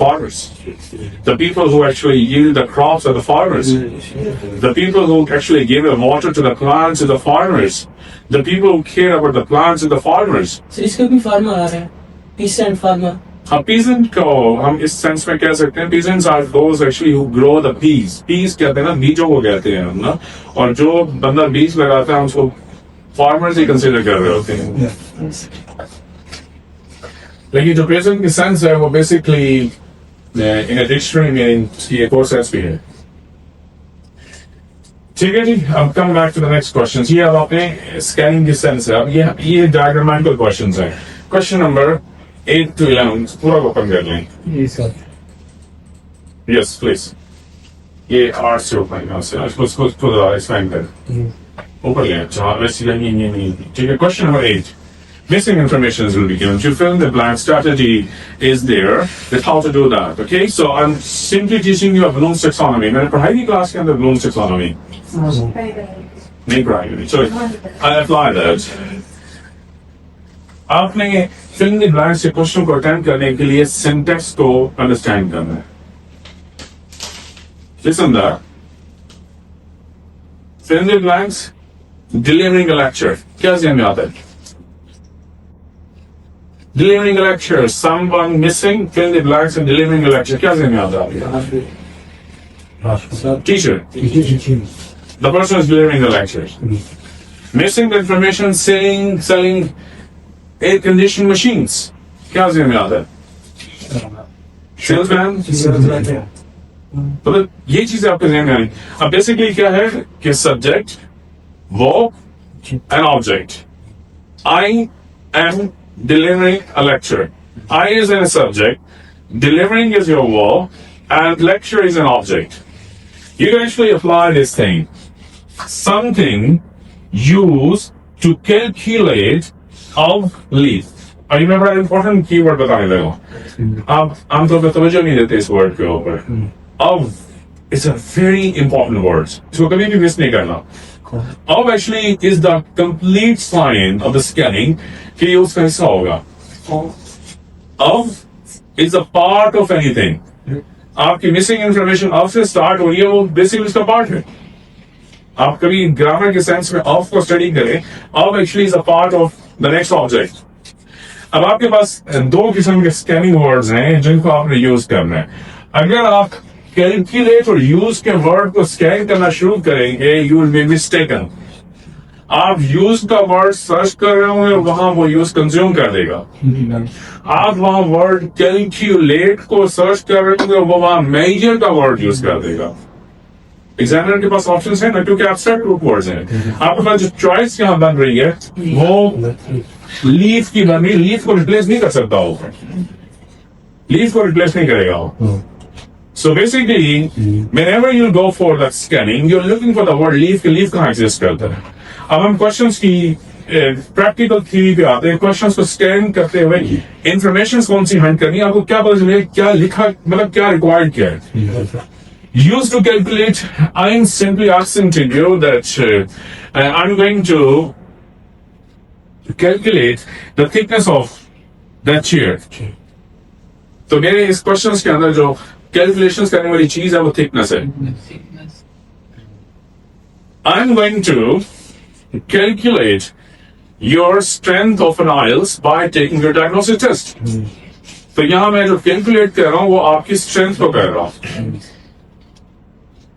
farmers. The people who actually yield the crops are the farmers. The people who actually give the water to the plants are the farmers. The people who care about the plants are the farmers. So इसका भी farmer आ रहा है, peasant farmer. हम peasant को हम इस sense में कह सकते हैं peasants are those actually who grow the peas. Peas कहते हैं ना, बीजों को कहते हैं हम ना, और जो बंदा बीज लगाता है उसको farmers ही consider कर रहे होते हैं. लेकिन जो peasant की सेंस है वो basically in a dictionary meaning की एक और सेंस भी है. ठीक है जी, अब come back to the next question. ये अब आपने स्कैनिंग की सेंस है. अब ये डायग्रामेटिकल क्वेश्चंस हैं. क्वेश्चन नंबर 8 to 11 पूरा ओपन कर लें. Yes please. ये आर्ट से ओपन है. उसको पूरा एक्सप्लेन कर ऊपर ले. अच्छा वैसे नहीं. ठीक है. Question number 8. Missing information will be given. To fill the blank strategy is there. That's how to do that. Okay, so I'm simply teaching you a Bloom's taxonomy. मैंने पढ़ाई की क्लास के अंदर Bloom's taxonomy. नहीं पढ़ाई. So I apply that. आपने fill in the blanks से question को अटेम्प्ट करने के लिए सिंटैक्स को अंडरस्टैंड करना है. Listen that. Fill in the blanks. Delivering a lecture. क्या ज़हन में आता है? Delivering a lecture. Someone missing. Fill in the blanks and delivering a lecture. क्या ज़हन में आता है? Teacher. The person is delivering the lecture. Missing the information. Selling air-conditioned machines. क्या ज़हन में आता है? Salesman. मतलब ये चीजें आपके ज़हन में आई. अब बेसिकली क्या है कि subject, verb and object. I am delivering a lecture. I is a subject, delivering is your verb, and lecture is an object. You can actually apply this thing. Something used to calculate of leaf. और ये मैं बड़ा important keyword बताने लगा हूँ. आप आमतौर पर तवज्जो नहीं देते इस word के ऊपर. Of is a very important word. इसको कभी भी मिस नहीं करना. Of actually is the complete sign of the scanning कि ये उसका हिस्सा होगा. Of is a part of anything. आपकी missing information of से start हो रही है, वो basically उसका part है. आप कभी ग्रामर के सेंस में of को स्टडी करें. Of actually is a part of the next object. अब आपके पास दो किस्म के स्कैनिंग वर्ड्स हैं जिनको आपने यूज करना है. अगर आप कैलकुलेट और यूज के वर्ड को स्कैन करना शुरू करेंगे, यू विल बी मिस्टेकन. आप यूज का वर्ड सर्च कर रहे होंगे, वहां वो यूज कंज्यूम कर देगा. आप वहां वर्ड कैलकुलेट को सर्च कर रहे होंगे, वो वहां मेजर का वर्ड यूज कर देगा. एग्जामिनर के पास ऑप्शंस हैं ना, क्योंकि एब्स्ट्रैक्ट ग्रुप वर्ड्स हैं. आपके पास जो चॉइस यहाँ बन रही है वो लीफ की बन रही. लीफ को रिप्लेस नहीं कर सकता हो. लीफ को रिप्लेस नहीं करेगा वो. So basically, whenever you go for that scanning, you're looking for the word leaf. Leaf कहाँ exist करता है. अब हम questions की practical theory पे आते हैं. Questions को scan करते हुए informations कौन सी hand करनी है, आपको क्या पता चलेगा क्या लिखा, मतलब क्या required क्या है. Used to calculate, I'm simply asking to you that I'm going to calculate the thickness of that chair. तो मेरे इस questions के अंदर जो कैलकुलेशंस करने वाली चीज है वो थिकनेस है. I am going to calculate your strength of an aisles by taking your diagnostic test. तो यहां मैं जो कैलकुलेट कर रहा हूं वो आपकी स्ट्रेंथ को कर रहा हूं.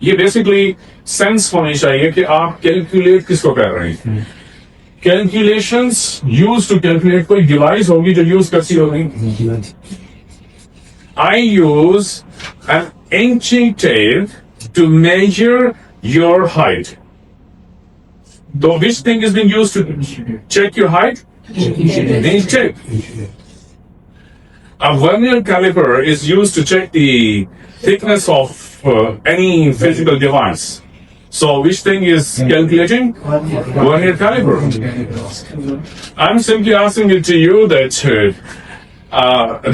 ये बेसिकली सेंस होनी चाहिए कि आप कैलकुलेट किसको कर रहे हैं. कैलकुलेशंस यूज टू कैलकुलेट कोई डिवाइस होगी जो यूज करती होगी. I use an inching tape to measure your height. So which thing is being used to check your height? Inch tape. A vernier caliper is used to check the thickness of any physical device. So which thing is calculating? Vernier caliper. I'm simply asking it to you that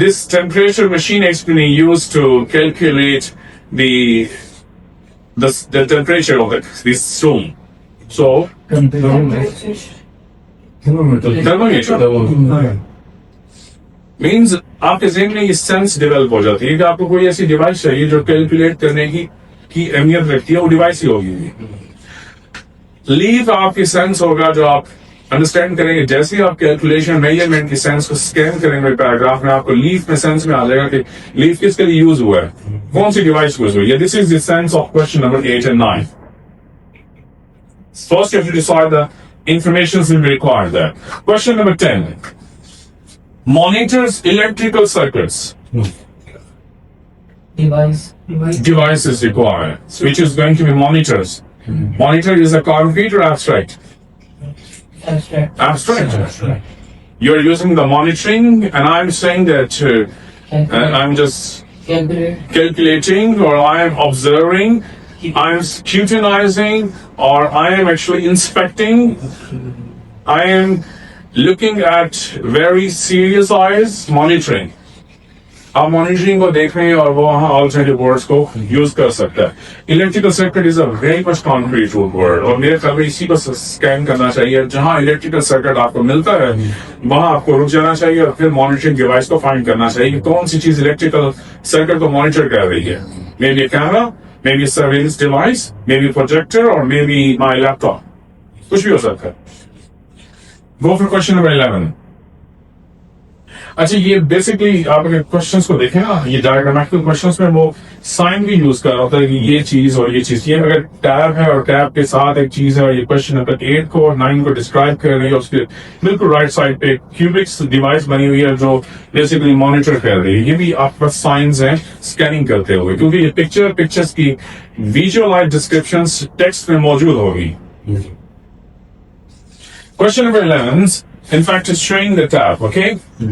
this temperature machine is being used to calculate the temperature of this room. So thermometer means आपके जहन में ये sense develop हो जाती है कि आपको कोई ऐसी डिवाइस चाहिए जो कैलकुलेट करने की अहमियत रखती है, वो डिवाइस ही होगी। लीव आपकी सेंस होगा जो आप अंडरस्टैंड करेंगे। जैसे ही आप कैलकुलेशन मेजरमेंट की सेंस को स्कैन करेंगे पैराग्राफ में, आपको लीव में सेंस में आ जाएगा कि लीव किसके लिए यूज हुआ है, कौन सी डिवाइस यूज हुई है। This is the sense of question number 8 and 9. First, you have to decide the information will be required there. Question number 10. Monitors electrical circuits. Device is required, which is going to be monitors. Monitor is a concrete or abstract? Abstract. You're using the monitoring, and I'm saying that I'm just calculating, or I'm observing, I'm scrutinizing, or I am actually inspecting. I am looking at very serious eyes, monitoring. आप monitoring को देख रहे हैं और वो वहाँ alternative words को use कर सकता है। Electrical circuit is a very much concrete word, और मेरे ख्याल में इसी को स्कैन करना चाहिए। जहाँ इलेक्ट्रिकल सर्किट आपको मिलता है वहां आपको रुक जाना चाहिए और फिर मॉनिटरिंग डिवाइस को फाइंड करना चाहिए कि कौन सी चीज इलेक्ट्रिकल सर्किट को मॉनिटर कर रही है। May be camera, may be surveillance device, may be projector, और मे बी माई लैपटॉप, कुछ भी हो सकता है। Go for question number 11। अच्छा, ये बेसिकली आप अगर क्वेश्चंस को देखें ना, ये डायग्रामेटिकल क्वेश्चंस में वो साइन भी यूज कर रहा होता है कि ये चीज और ये चीज, ये अगर टैब है और टैब के साथ एक चीज है, और ये क्वेश्चन नंबर 8 को और 9 को डिस्क्राइब कर रही है, उसके बिल्कुल राइट साइड पे क्यूबिक्स डिवाइस बनी हुई है जो बेसिकली मॉनिटर कर रही है। ये भी आपके पास साइंस हैं स्कैनिंग करते हुए, क्योंकि ये पिक्चर्स की विजुअलाइज डिस्क्रिप्शन टेक्स्ट में मौजूद होगी। Question number 11 in fact is showing the tab, okay?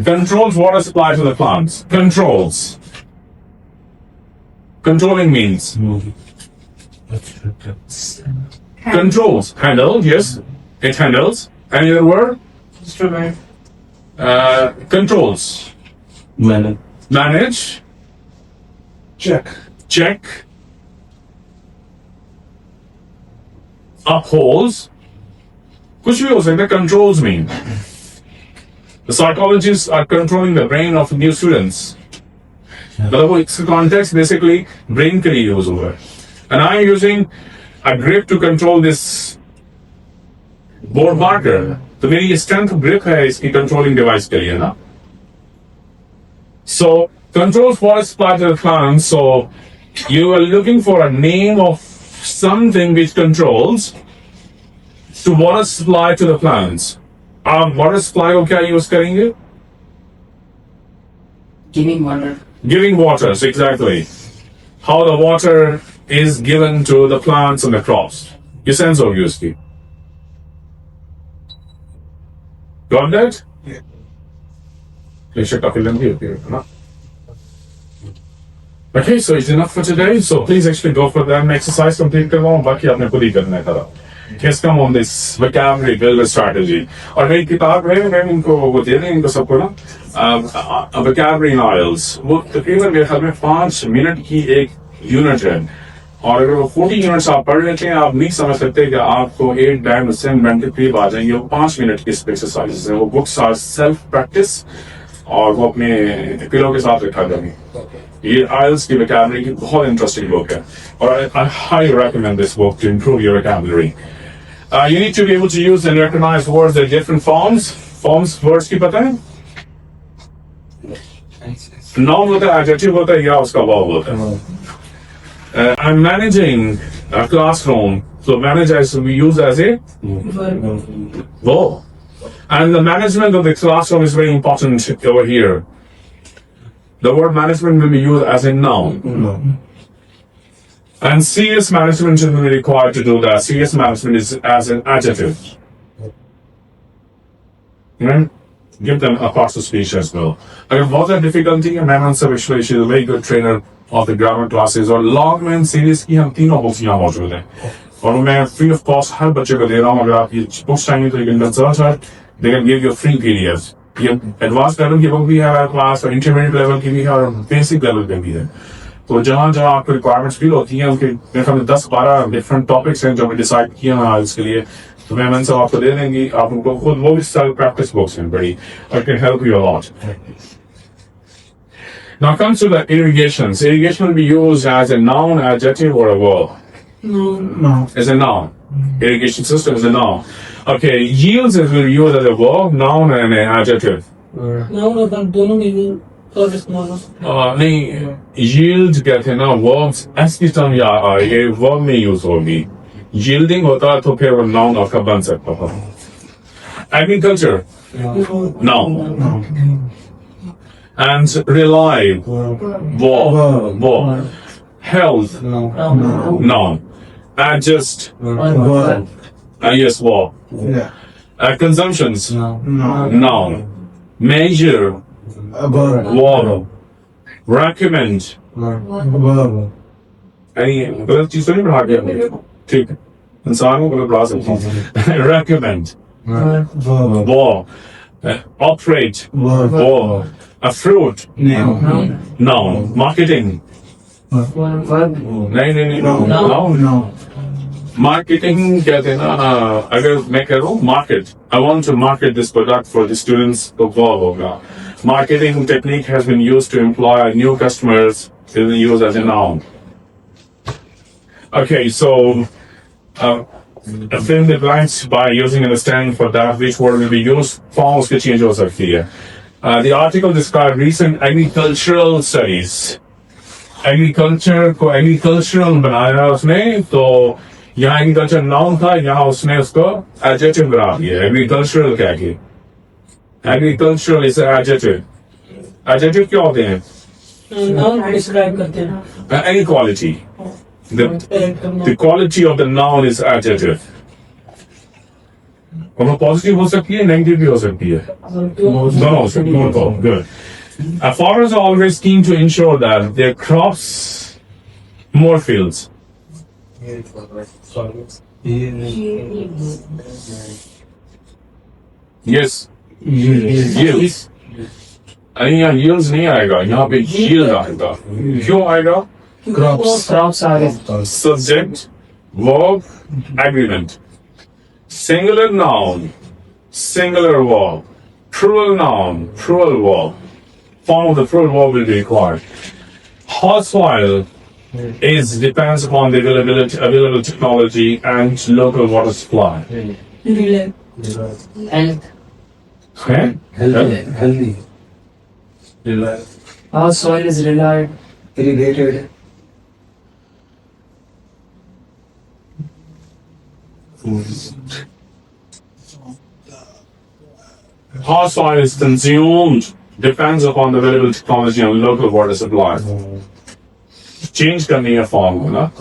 Controls water supply to the plants. Controls. Controlling means controls. Handle, yes, it handles. Any other word? Instrument. Controls. Manage. Check. Upholds. कुछ भी हो सकता है controls mean. The psychologists are controlling the brain of new students. मतलब वो इसका context basically brain के लिए यूज हुआ है। And I am using a grip to control this board marker. तो मेरी ये strength grip है इसकी controlling device के लिए ना। So controls water supply to the plant. So you are looking for a name of something which controls to water supply to the plants. आप water supply को क्या यूज करेंगे? Giving water. Giving waters, exactly. How the water is given to the plants and the crops. ये sense होगी उसकी। Got that? Yeah. Please check काफी लंबी होती है ना? Okay, so it's enough for today. So please actually go for that exercise, complete करवाओ, बाकी आपने खुद ही करना है सारा। Let's come on this vocabulary builder strategy. और मेरी किताब है, मैं इनको वो दे दें इनको सबको ना, vocabulary novels. वो तकरीबन मेरे ख्याल में 5 मिनट की एक यूनिट है, और अगर वो 40 यूनिट्स आप पढ़ लेते हैं, आप नहीं समझ सकते कि आपको 8 टाइम 7 मिनट के करीब आ जाएंगे। वो 5 मिनट की एक्सरसाइजेस है। वो बुक्स आर सेल्फ प्रैक्टिस, और वो अपने पिलो के साथ रखा करेंगे। ये आइल्स की vocabulary की बहुत इंटरेस्टिंग बुक है, और I highly recommend this book to improve your vocabulary. You need to be able to use and recognize words in different forms. Forms words की पता है? Noun होता है, adjective होता है, या उसका verb होता है। I'm managing a classroom. So manage as we use as a verb. And the management of the classroom is very important over here. The word management will be used as a noun. And serious management is required to do that. Serious management is as an adjective. Right? Give them a part of speech as well. अगर बहुत ज़्यादा difficulty है, मैं सब actually she's a very good trainer of the grammar classes, और log में series की हम तीनों बुक्स यहाँ मौजूद हैं, और मैं free of cost हर बच्चे को दे रहा हूँ। अगर आप ये बुक्स चाहिए तो you can consult her. They can give you free PDFs. ये एडवांस लेवल की बुक भी है हमारे पास, और इंटरमीडिएट लेवल की भी है, और बेसिक लेवल की भी है। तो जहाँ जहाँ आपको रिक्वायरमेंट्स फील होती हैं, उनके मेरे ख्याल में 10-12 डिफरेंट टॉपिक्स हैं जो मैं डिसाइड किया है आज के लिए, तो मैं सब आपको दे देंगी। आप उनको खुद, वो भी सेल्फ प्रैक्टिस बुक्स हैं बड़ी, और can help you a lot. Now comes to the irrigations. Irrigation will be used as a noun, adjective, or a verb. No. As a noun. Irrigation system is a noun. Okay, yields is will be used as a verb, noun, and an adjective. No, अपन दोनों में भी और इस्तेमाल हो सकते नहीं, yield कहते हैं ना, verbs ऐसी टर्म या ये verb में यूज होगी. Yielding होता तो फिर वो noun आपका बन सकता था. Agriculture, noun. And rely, verb. Health, noun. Adjust, yes, verb. Consumptions, noun. Measure, verb. Recommend, गलत चीज तो नहीं बढ़ा दिया. ठीक है, इंसान को गलत बढ़ा सकते हैं. Recommend, verb. Operate, verb. A fruit, noun. Marketing, नहीं, noun. Marketing कहते हैं ना, अगर मैं कह रहा हूँ market, I want to market this product for the students, तो verb होगा. Marketing technique has been used to employ new customers. It is used as a noun. Okay, so fill in the blanks by using understanding for that which word will be used. Form उसकी change हो सकती है. The article described recent agricultural studies. Agriculture को agricultural बनाया उसने, तो यहाँ agriculture noun था, यहाँ उसने उसको adjective बना दिया. Agricultural क्या है? Agricultural is an adjective. Adjective क्या होते हैं? हैं नाम डिस्क्राइब करते हैं Any quality. The quality of the noun is adjective. और वो पॉजिटिव हो सकती है, नेगेटिव भी हो सकती है. दोनों हो सकती है. Good. Farmers are always keen to ensure that their crops more fields. Yes. Yields. अरे यहाँ yields नहीं आएगा, यहाँ पे yield आएगा. क्यों आएगा? क्रॉप्स आ रहे Subject, verb, agreement. Singular noun, singular verb. Plural noun, plural verb. Form of the plural verb will be required. Hot soil depends upon the available technology and local water supply. And Okay? healthy, how soil is relied irrigated, How soil is consumed depends upon the available technology and local water supply. Change करनी है form को ना.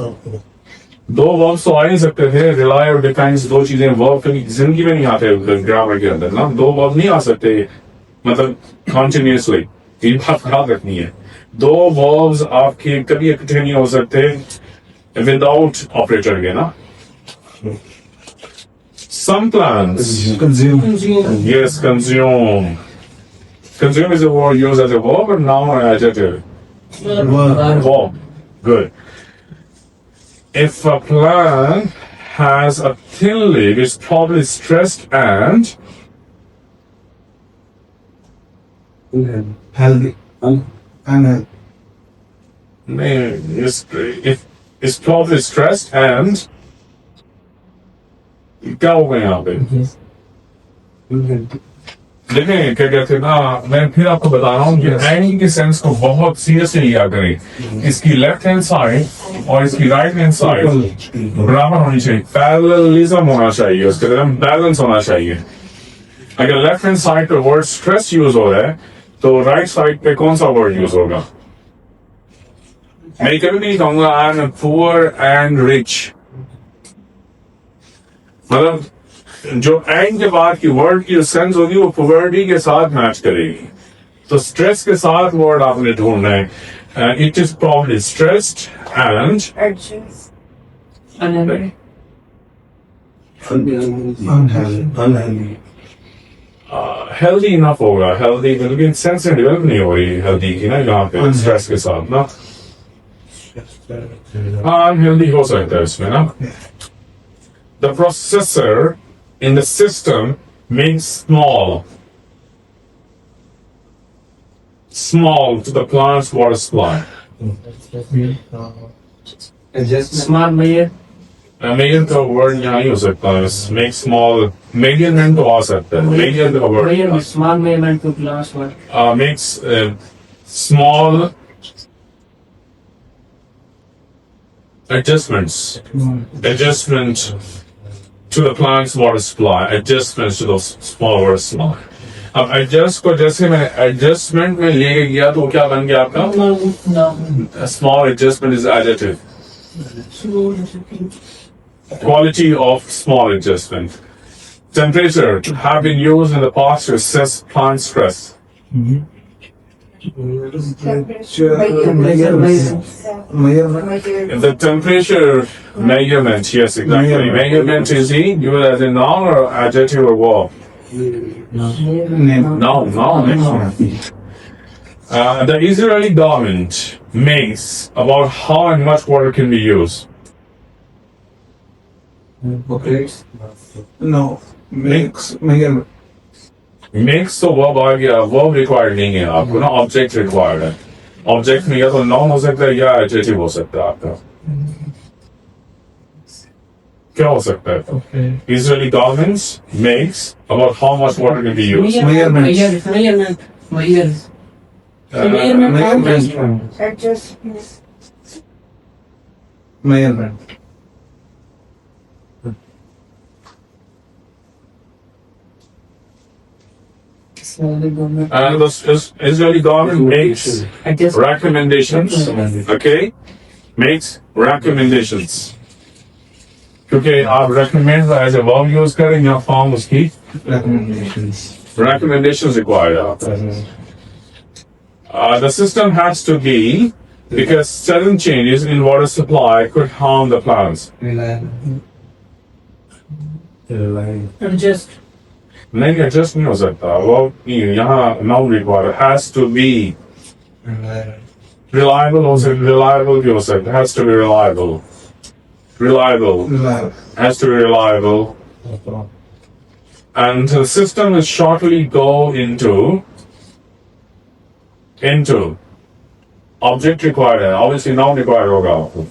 दो verbs तो आ नहीं सकते थे. Rely और डिपेंड्स दो चीजें वर्ब कभी जिंदगी में नहीं आते ग्रामर के अंदर ना. दो वर्ब नहीं आ सकते मतलब कंटिन्यूअसली. ये बात याद रखनी है. दो वर्ब्स आपके कभी इकट्ठे नहीं हो सकते विदाउट ऑपरेटर के ना. Some plants, consume, yes, consume. Consume is a word used as a verb or noun or adjective? Verb. Good. If a plant has a thin leaf, it's probably stressed and healthy, unhealthy, it's probably stressed and क्या हो गया यहाँ पे? unhealthy, देखें क्या कहते हैं ना, मैं फिर आपको बता रहा हूँ कि एंड के सेंस को बहुत सीरियसली लिया करें. इसकी लेफ्ट हैंड साइड और इसकी राइट हैंड साइड बराबर होनी चाहिए. पैरेललिज्म होना चाहिए, उसके तरह बैलेंस होना चाहिए. अगर लेफ्ट हैंड साइड पे वर्ड स्ट्रेस यूज हो रहा है तो राइट साइड पे कौन सा वर्ड यूज होगा? मैं कभी नहीं कहूंगा I am poor and rich. मतलब जो एंड के बाद की वर्ड की सेंस होगी वो पुअर्टी के साथ मैच करेगी. तो स्ट्रेस के साथ वर्ड आपने ढूंढना है. It is probably stressed and unhealthy, healthy enough होगा. हेल्दी लेकिन सेंस डेवलप नहीं हो रही हेल्दी की ना यहाँ पे स्ट्रेस के साथ ना. अनहेल्दी हो सकता है इसमें ना. The processor in the system makes small. small to the plant's water supply. Adjustment. Smart mayor. Major का वर्ड यहाँ ही हो सकता है मेक स्मॉल मेजरमेंट तो आ सकता है मेजर का word Mayor with smart measurement to class one. makes small adjustment to the plant's water supply, adjustments to those small water supply. अब adjust को जैसे मैं adjustment में लेके गया तो क्या बन गया आपका? No. A small adjustment is additive. Quality of small adjustment. Temperature have been used in the past to assess plant stress. Measurement. The temperature measurement, yes, exactly. Measurement is used as a noun or adjective or verb. Name. No. The Israeli government makes about how and much water can be used. No. Makes. Measurement. Makes तो verb आ गया, verb required नहीं है आपको ना, object required है. Object में या तो noun हो सकता है या adjective हो सकता है आपका. क्या हो सकता है? Okay. Israeli government makes about how much water can be used. Measurement. Measurement. Measurement. Adjustment. Measurement. And the Israeli government makes recommendations. Okay, makes recommendations. क्योंकि आप recommend as a verb use करें या form उसकी Recommendations. recommendations required are. The system has to be because sudden changes in water supply could harm the plants. Reliable. Adjust. नहीं adjust नहीं हो सकता वो यहाँ noun required has to be reliable हो सकता reliable भी हो सकता has to be reliable has to be reliable and the system will shortly go into object required है obviously noun required होगा आपको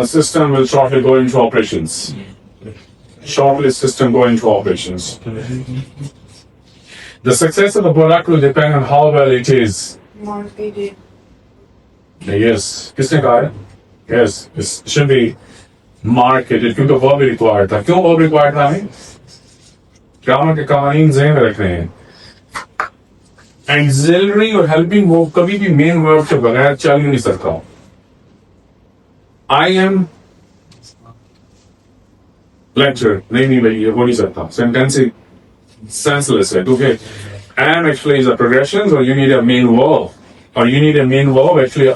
system will shortly go into operations. Shortly, system go into operations. The success of the product will depend on how well it is. Marketed. Yes. किसने कहा है? Yes. It should be marketed क्योंकि verb required था. क्यों verb required था हमें? Grammar के कानून ज़हन में रखने हैं. Auxiliary और helping verb कभी भी main verb के बगैर चल ही नहीं सकता. I am lecture नहीं भाई ये हो नहीं सकता sentence senseless है क्योंकि am actually is a progression so you need a main verb or you need a main verb actually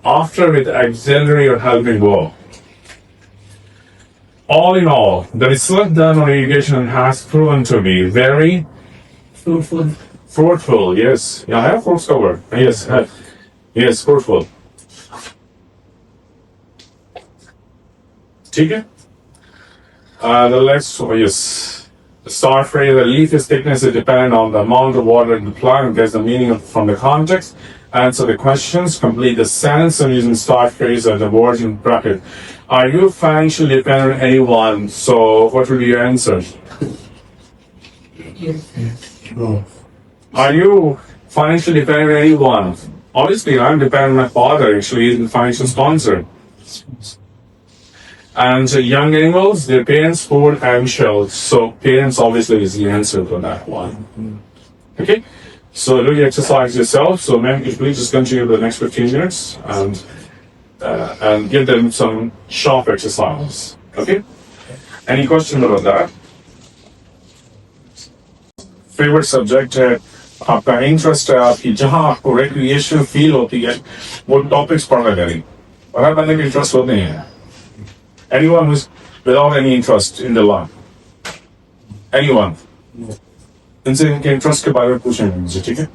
after with auxiliary or helping verb. All in all, the research done on irrigation has proven to be very fruitful. Yes, yeah, I have fruits covered. Yes, fruitful. ठीक है? The next, yes. The start phrase, the leaf is thickness is dependent on the amount of water in the plant. There's the meaning from the context. Answer the questions. Complete the sentence and using start phrase or the words in bracket. Are you financially dependent on anyone? So, what will be your answer? No. Are you financially dependent on anyone? Obviously, I'm dependent on my father. Actually, he's the financial sponsor. And young animals, their parents, food and shells. So parents obviously is the answer for that one. Okay? So do you exercise yourself? So ma'am, could you please just continue the next 15 minutes and give them some sharp exercise. Okay? Any question about that? Favorite subject है आपका interest है आपकी जहां आपको recreation feel होती है वो topics पढ़ना करें और हर बंदे के इंटरेस्ट होते हैं. Anyone who's without any interest in the law? Anyone? इनसे इनके इंटरेस्ट के बारे में पूछेंगे मुझे ठीक है